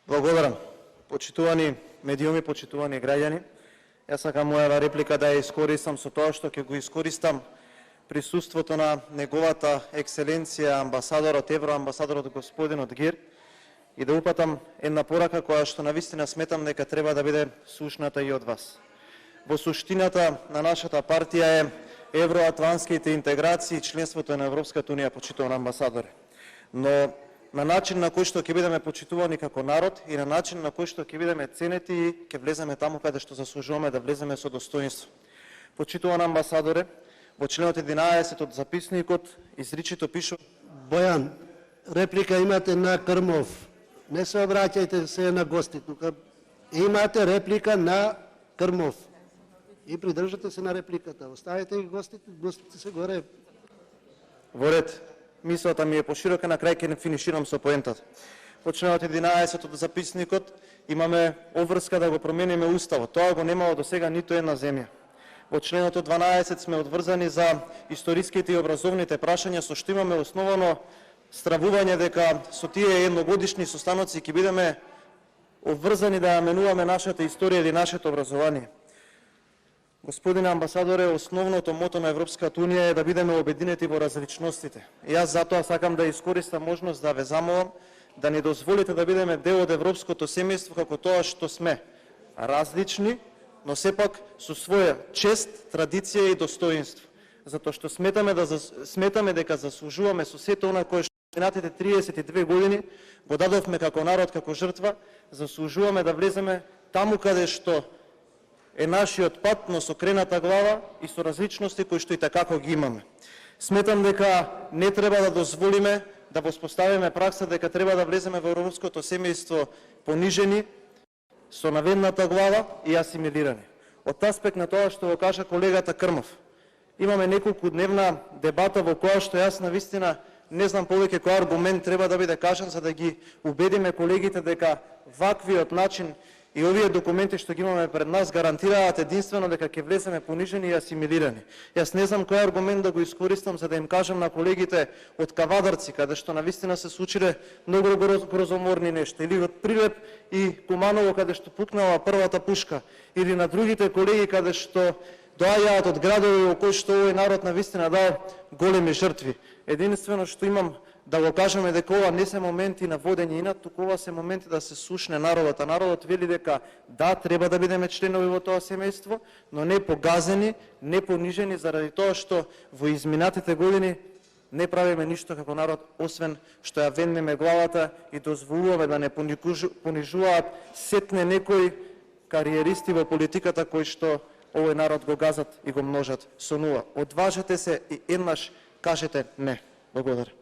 Благодарам. Почитувани медиуми, почитувани граѓани, јас сакам мојава реплика да ја искористам со тоа што ќе го искористам присуството на неговата екселенција амбасадорот, евроамбасадорот господинот Гир, и да упатам една порака која што навистина сметам дека треба да биде слушната и од вас. Во суштината на нашата партија е евроатлантските интеграции и членството на Европската унија, почитуван амбасадоре. Но на начин на кој што ќе бидеме почитувани како народ и на начин на кој што ќе бидеме ценети и ќе влеземе таму каде што заслужуваме да влеземе со достоинство. Почитуван амбасадоре, во членот 11 од записникот изричито пише: Бојан, реплика имате на Крмов. Не се обраќајте се на гости тука. Имате реплика на Крмов. И придржате се на репликата. Оставете ги гостите се горе. Во ред, мислата ми е поширока, на крај ќе финиширам со поентата. По членот 11 од записникот имаме обврска да го промениме уставот. Тоа го немало до сега ниту една земја. Во членот 12 сме одврзани за историските и образовните прашања, со што имаме основано стравување дека со тие едногодишни состаноци ќе бидеме обврзани да ја менуваме нашата историја или нашето образование. Господине амбасадоре, основното мото на Европската унија е да бидеме обединети во различностите. И јас затоа сакам да искористам можност да ве замолам да ни дозволите да бидеме дел од европското семејство како тоа што сме. Различни, но сепак со своја чест, традиција и достоинство. Затоа што сметаме дека заслужуваме со сето она кое што минатите 32 години го дадовме како народ, како жртва, заслужуваме да влеземе таму каде што е нашиот пат, но со крената глава и со различности кои што и такако ги имаме. Сметам дека не треба да дозволиме да воспоставиме пракса дека треба да влеземе во европското семејство понижени, со наведната глава и асимилирани. Од аспект на тоа што го кажа колегата Крмов, имаме неколку дневна дебата во која што јас навистина не знам повеќе кој аргумент треба да биде кажан за да ги убедиме колегите дека ваквиот начин и овие документи што ги имаме пред нас гарантираат единствено дека ќе влеземе понижени и асимилирани. Јас не знам кој аргумент да го искористам за да им кажам на колегите од Кавадарци, каде што навистина се случиле многу грозоморни нешта, или од Прилеп и Куманово, каде што пукнала првата пушка, или на другите колеги каде што доаѓаат од градови во кои што овој народ навистина дал големи жртви. Единствено што имам да го кажеме дека ова не се моменти на водење инат, туку ова се моменти да се слушне народот. А народот вели дека да, треба да бидеме членови во тоа семејство, но не погазени, не понижени заради тоа што во изминатите години не правиме ништо како народ, освен што ја веннеме главата и дозволуваме да не понижуваат сетне некои кариеристи во политиката кои што овој народ го газат и го множат со нула. Одважете се и еднаш кажете не. Благодарам.